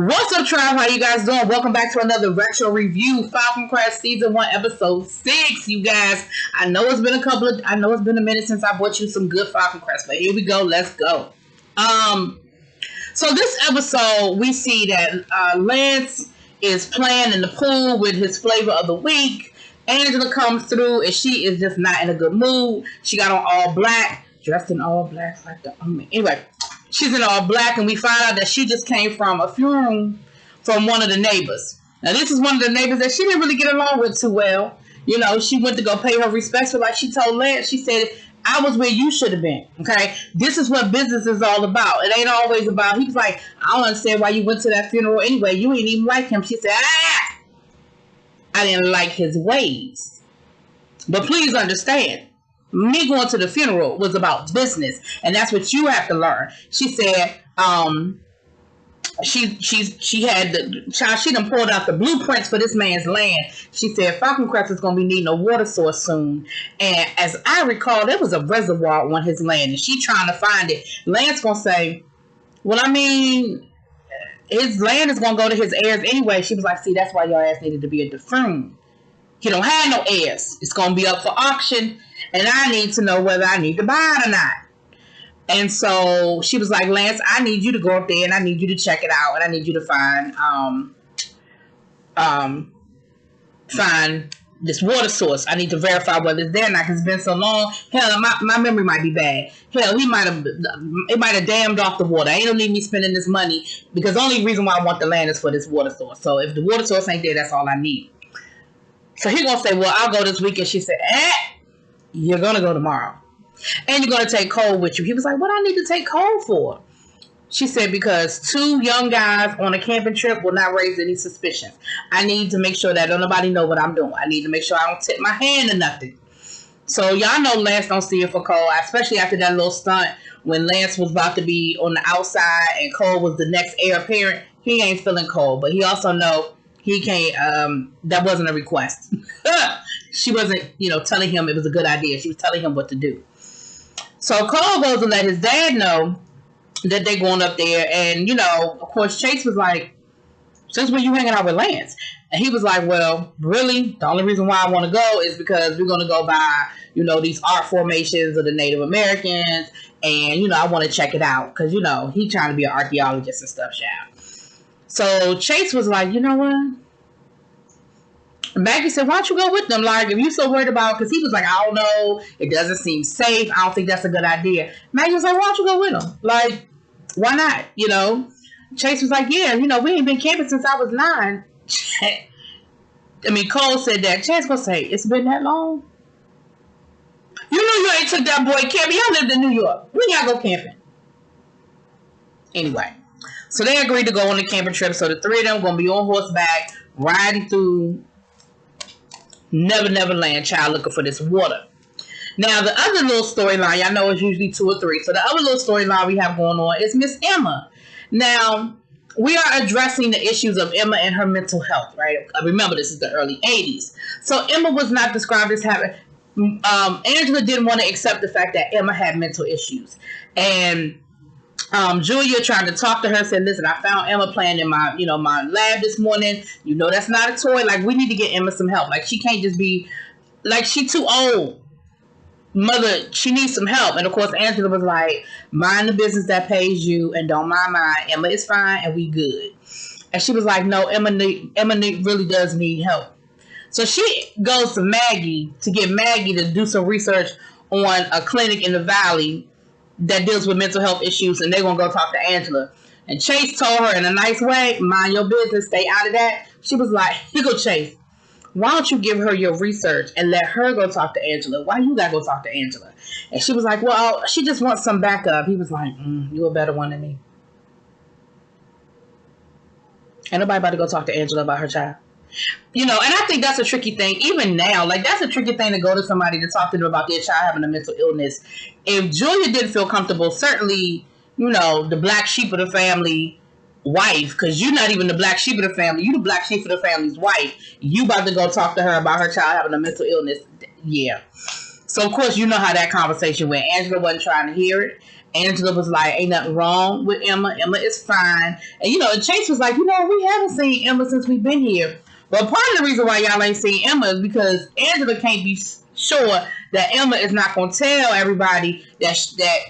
What's up, tribe? How you guys doing? Welcome back to another retro review. Falcon Crest season 1, episode 6. You guys, I know it's been a minute since I brought you some good Falcon Crest, but here we go. Let's go. So this episode, we see that Lance is playing in the pool with his flavor of the week. Angela comes through and she is just not in a good mood. She got on all black, dressed in all black like the anyway. She's in all black, and we find out that she just came from a funeral from one of the neighbors. Now, this is one of the neighbors that she didn't really get along with too well. You know, she went to go pay her respects, but like she told Lance, she said, I was where you should have been, okay? This is what business is all about. It ain't always about, he was like, I don't understand why you went to that funeral anyway. You ain't even like him. She said, I didn't like his ways. But please understand, me going to the funeral was about business, and that's what you have to learn. She said, she had the child. She done pulled out the blueprints for this man's land. She said Falcon Crest is gonna be needing a water source soon, and as I recall, there was a reservoir on his land, and she trying to find it. Lance gonna say, well, I mean, his land is gonna go to his heirs anyway. She was like, see, that's why your ass needed to be a defunct. He don't have no heirs. It's gonna be up for auction. And I need to know whether I need to buy it or not. And so she was like, Lance, I need you to go up there and I need you to check it out. And I need you to find this water source. I need to verify whether it's there or not because it's been so long. Hell, my memory might be bad. Hell, it might have dammed off the water. Ain't no need me spending this money because the only reason why I want the land is for this water source. So if the water source ain't there, that's all I need. So he gonna say, well, I'll go this weekend. She said, you're going to go tomorrow. And you're going to take Cole with you. He was like, what do I need to take Cole for? She said, because 2 young guys on a camping trip will not raise any suspicions. I need to make sure that don't nobody know what I'm doing. I need to make sure I don't tip my hand or nothing. So y'all know Lance don't see it for Cole, especially after that little stunt when Lance was about to be on the outside and Cole was the next heir apparent. He ain't feeling Cole, but he also know he can't, that wasn't a request. She wasn't, telling him it was a good idea. She was telling him what to do. So Cole goes to let his dad know that they're going up there. And, of course, Chase was like, since when you hanging out with Lance? And he was like, well, really, the only reason why I want to go is because we're going to go by, these art formations of the Native Americans. And, I want to check it out because, he's trying to be an archaeologist and stuff, child. So Chase was like, you know what? Maggie said, why don't you go with them? Like, if you're so worried about, because he was like, I don't know. It doesn't seem safe. I don't think that's a good idea. Maggie was like, why don't you go with them? Like, why not? Chase was like, yeah, we ain't been camping since I was 9. Cole said that. Chase gonna say, it's been that long? You ain't took that boy camping. Y'all lived in New York. When y'all go camping? Anyway, so they agreed to go on the camping trip. So the 3 of them gonna be on horseback, riding through Never Land, child, looking for this water. Now, the other little storyline, y'all know it's usually 2 or 3. So the other little storyline we have going on is Miss Emma. Now, we are addressing the issues of Emma and her mental health, right? Remember, this is the early 80s. So Emma was not described as having... Angela didn't want to accept the fact that Emma had mental issues. And... Julia tried to talk to her, said, listen, I found Emma playing in my, my lab this morning. That's not a toy. Like, we need to get Emma some help. Like, she can't just be, like, she too old. Mother, she needs some help. And, of course, Angela was like, mind the business that pays you and don't mind mine. Emma is fine and we good. And she was like, no, Emma really does need help. So she goes to Maggie to get Maggie to do some research on a clinic in the Valley that deals with mental health issues, and they're going to go talk to Angela. And Chase told her in a nice way, mind your business, stay out of that. She was like, here go Chase. Why don't you give her your research and let her go talk to Angela? Why you got to go talk to Angela? And she was like, well, she just wants some backup. He was like, you a better one than me. Ain't nobody about to go talk to Angela about her child. And I think that's a tricky thing. Even now, like, that's a tricky thing to go to somebody to talk to them about their child having a mental illness. If Julia didn't feel comfortable, certainly, the black sheep of the family wife, because you're not even the black sheep of the family. You the black sheep of the family's wife. You about to go talk to her about her child having a mental illness. Yeah. So, of course, you know how that conversation went. Angela wasn't trying to hear it. Angela was like, ain't nothing wrong with Emma. Emma is fine. And, and Chase was like, we haven't seen Emma since we've been here. But part of the reason why y'all ain't seen Emma is because Angela can't be sure that Emma is not going to tell everybody that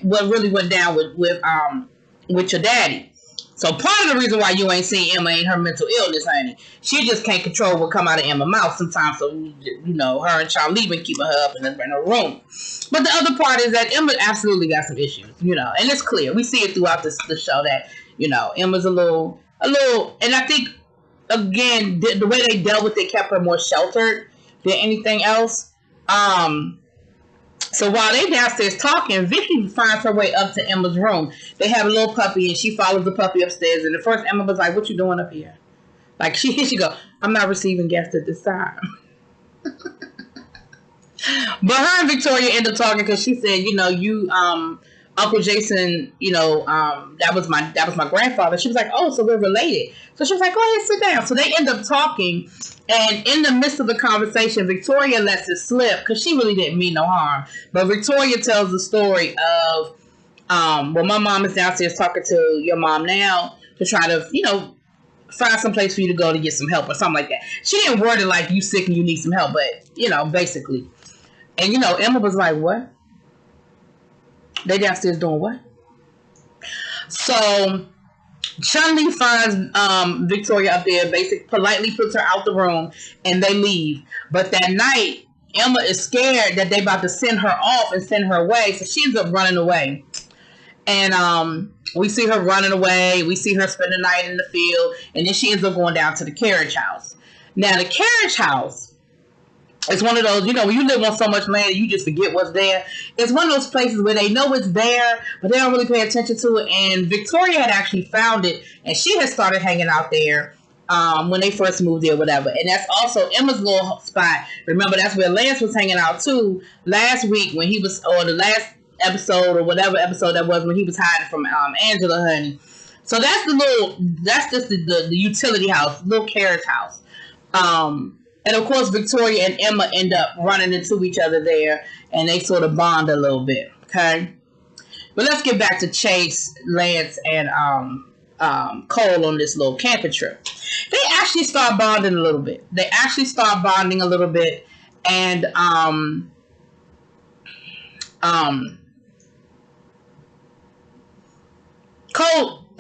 what really went down with your daddy. So part of the reason why you ain't seen Emma ain't her mental illness, honey. She just can't control what come out of Emma's mouth sometimes. So, her and Charlie been keeping her up in her room. But the other part is that Emma absolutely got some issues, and it's clear. We see it throughout the show that, Emma's a little, and I think, again, the way they dealt with it kept her more sheltered than anything else. So while they downstairs talking, Vicky finds her way up to Emma's room. They have a little puppy, and she follows the puppy upstairs. And at first, Emma was like, "What you doing up here?" Like she go, "I'm not receiving guests at this time." But her and Victoria end up talking because she said, Uncle Jason, that was my grandfather. She was like, "Oh, so we're related." So she was like, "Go ahead, sit down." So they end up talking. And in the midst of the conversation, Victoria lets it slip because she really didn't mean no harm. But Victoria tells the story of, my mom is downstairs talking to your mom now to try to, find some place for you to go to get some help or something like that. She didn't word it like you sick and you need some help, but, basically. And, Emma was like, what? They downstairs doing what? So Chun-Li finds Victoria up there, basically politely puts her out the room, and they leave. But that night, Emma is scared that they about to send her off and send her away, so she ends up running away. And we see her running away. We see her spend the night in the field, and then she ends up going down to the carriage house. Now, the carriage house, it's one of those, when you live on so much land, you just forget what's there. It's one of those places where they know it's there, but they don't really pay attention to it. And Victoria had actually found it, and she had started hanging out there when they first moved there, whatever. And that's also Emma's little spot. Remember, that's where Lance was hanging out too last week when he was, or the last episode or whatever episode that was when he was hiding from Angela, honey. So that's just the utility house, little carriage house. And of course, Victoria and Emma end up running into each other there, and they sort of bond a little bit, okay? But let's get back to Chase, Lance, and Cole on this little camping trip. They actually start bonding a little bit. And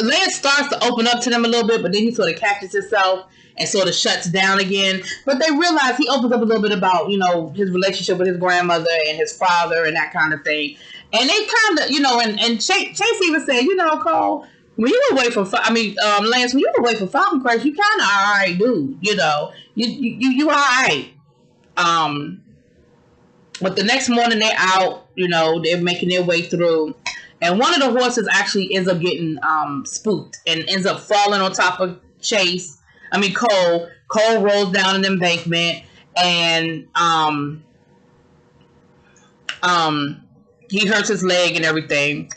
Lance starts to open up to them a little bit, but then he sort of catches himself and sort of shuts down again. But they realize he opens up a little bit about, his relationship with his grandmother and his father and that kind of thing. And they kind of, and Chase even said, Cole, when you were away from, Lance, when you were away from Falcon Crest, you kind of all right, dude. You all right. But the next morning they're out, they're making their way through. And one of the horses actually ends up getting spooked and ends up falling on top of Cole. Cole rolls down an embankment, and he hurts his leg and everything.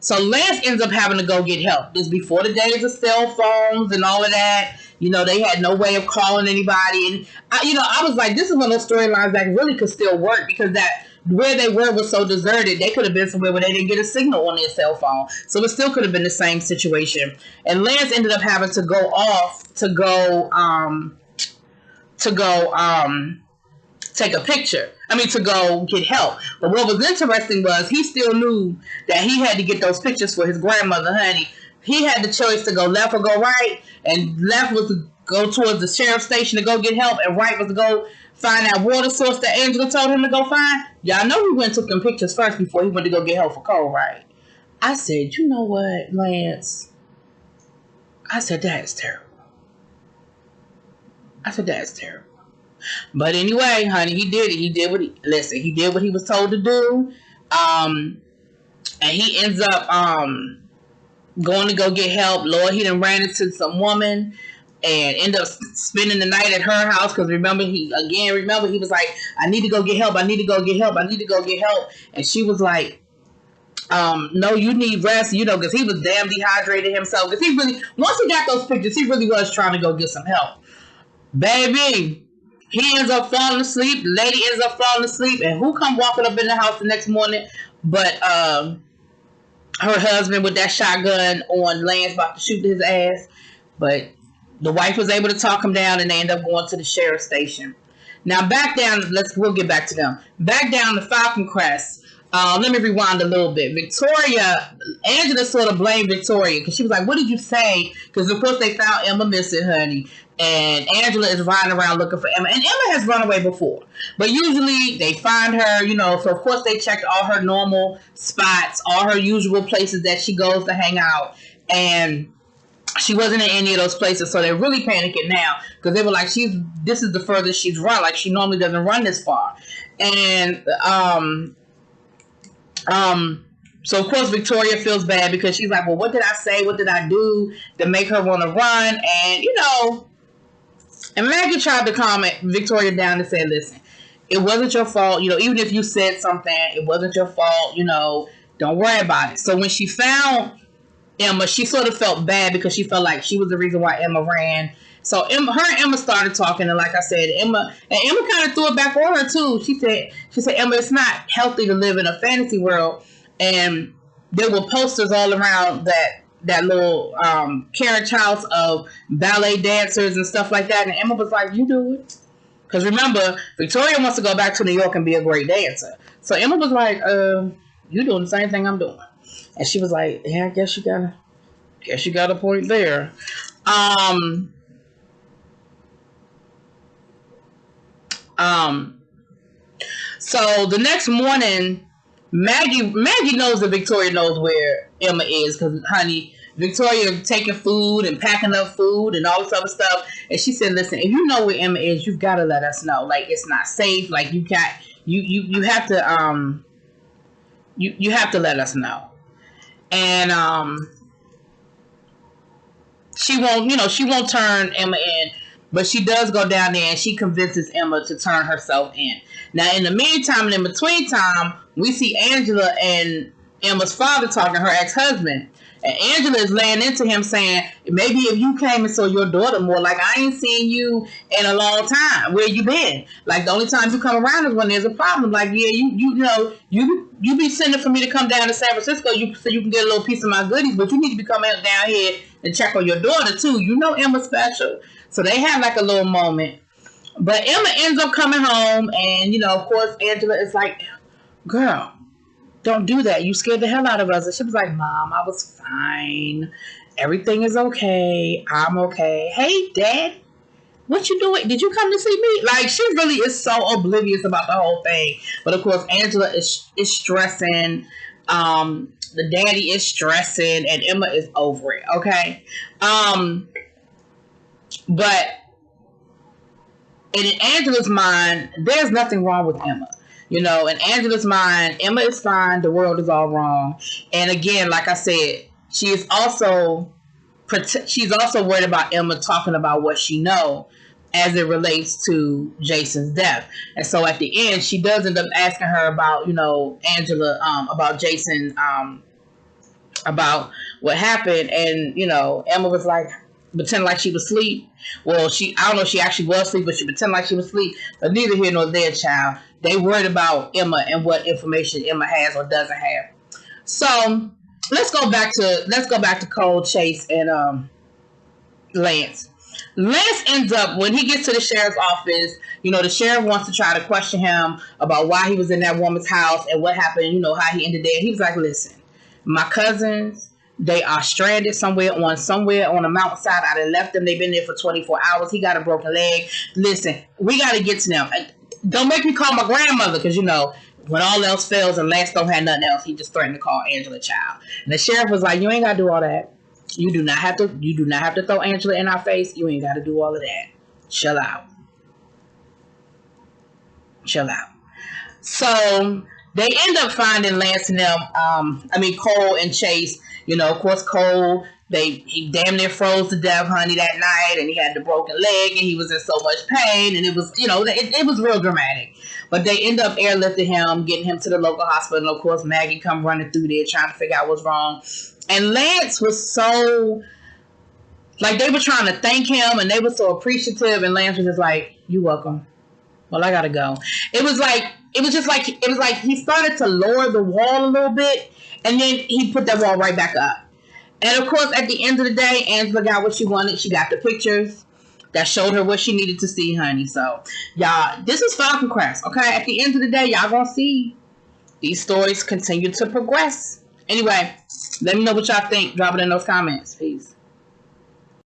So Lance ends up having to go get help. This before the days of cell phones and all of that. They had no way of calling anybody. And I was like, this is one of those storylines that really could still work, because that where they were was so deserted. They could have been somewhere where they didn't get a signal on their cell phone. So it still could have been the same situation. And Lance ended up having to go off to go take a picture. To go get help. But what was interesting was he still knew that he had to get those pictures for his grandmother, honey. He had the choice to go left or go right. And left was to go towards the sheriff's station to go get help. And right was to go find that water source that Angela told him to go find. Y'all know he went and took them pictures first before he went to go get help for Cole, right? I said, you know what, Lance? I said, that is terrible. But anyway, honey, he did it. He did what he was told to do. And he ends up going to go get help. Lord, he done ran into some woman and end up spending the night at her house, because remember he was like, I need to go get help. And she was like, no, you need rest, because he was damn dehydrated himself. Because he really, once he got those pictures, he really was trying to go get some help. Baby, he ends up falling asleep. The lady ends up falling asleep. And who come walking up in the house the next morning but her husband with that shotgun on Lance about to shoot his ass. But the wife was able to talk him down, and they end up going to the sheriff's station. Now back down, we'll get back to them. Back down to Falcon Crest. Let me rewind a little bit. Angela sort of blamed Victoria because she was like, "What did you say?" Because of course they found Emma missing, honey, and Angela is riding around looking for Emma. And Emma has run away before, but usually they find her, So of course they checked all her normal spots, all her usual places that she goes to hang out, and she wasn't in any of those places. So they're really panicking now because they were like, this is the furthest she's run. Like, she normally doesn't run this far, and so of course Victoria feels bad because she's like, well, what did I say? What did I do to make her want to run? And and Maggie tried to calm Victoria down and say, listen, it wasn't your fault. Even if you said something, it wasn't your fault. Don't worry about it. So when she found Emma, she sort of felt bad because she felt like she was the reason why Emma ran. So her and Emma started talking, and like I said, Emma kind of threw it back on her too. She said, Emma, it's not healthy to live in a fantasy world. And there were posters all around that little carriage house of ballet dancers and stuff like that. And Emma was like, you do it. Because remember, Victoria wants to go back to New York and be a great dancer. So Emma was like, you doing the same thing I'm doing. And she was like, yeah, I guess you got a point there. So the next morning, Maggie knows that Victoria knows where Emma is because, honey, Victoria taking food and packing up food and all this other stuff. And she said, listen, if you know where Emma is, you've got to let us know. Like, it's not safe. Like, you have to, you have to let us know. And, she won't turn Emma in, but she does go down there and she convinces Emma to turn herself in. Now, in the meantime and in between time, we see Angela and Emma's father talking to her ex-husband. And Angela is laying into him saying, maybe if you came and saw your daughter more, like, I ain't seen you in a long time. Where you been? Like, the only time you come around is when there's a problem. Like, yeah, you be sending for me to come down to San Francisco so you can get a little piece of my goodies, but you need to be coming down here and check on your daughter too. Emma's special. So they have like a little moment. But Emma ends up coming home, and of course Angela is like, girl, don't do that. You scared the hell out of us. And she was like, Mom, I was fine. Everything is okay. I'm okay. Hey, Dad, what you doing? Did you come to see me? Like, she really is so oblivious about the whole thing. But of course, Angela is stressing. The daddy is stressing, and Emma is over it. Okay. But in Angela's mind, there's nothing wrong with Emma. In Angela's mind, Emma is fine. The world is all wrong. And again, like I said, she's also worried about Emma talking about what she knows as it relates to Jason's death. And so at the end, she does end up asking her about, Angela, about Jason, about what happened. And, Emma was like, pretend like she was asleep. Well, I don't know if she actually was asleep, but she pretended like she was asleep. But neither here nor there, child. They worried about Emma and what information Emma has or doesn't have. So let's go back to Cole, Chase, and Lance. Lance ends up, when he gets to the sheriff's office, the sheriff wants to try to question him about why he was in that woman's house and what happened, how he ended there. He was like, listen, my cousins, they are stranded somewhere on a mountainside. I done left them. They've been there for 24 hours. He got a broken leg. Listen, we got to get to them. Don't make me call my grandmother because, when all else fails and Lance don't have nothing else, he just threatened to call Angela child. And the sheriff was like, you ain't got to do all that. You do not have to throw Angela in our face. You ain't got to do all of that. Chill out. So they end up finding Lance and them, Cole and Chase. Of course, Cole, he damn near froze to death, honey, that night, and he had the broken leg, and he was in so much pain, and it was, it was real dramatic. But they end up airlifting him, getting him to the local hospital, and of course, Maggie come running through there trying to figure out what's wrong. And Lance was so, like, they were trying to thank him, and they were so appreciative, and Lance was just like, you're welcome. Well, I gotta go. It was like, it was just like, it was like he started to lower the wall a little bit, and then he put that wall right back up. And of course, at the end of the day, Angela got what she wanted. She got the pictures that showed her what she needed to see, honey. So, y'all, this is Falcon Crest, okay? At the end of the day, y'all gonna see these stories continue to progress. Anyway, let me know what y'all think. Drop it in those comments. Peace.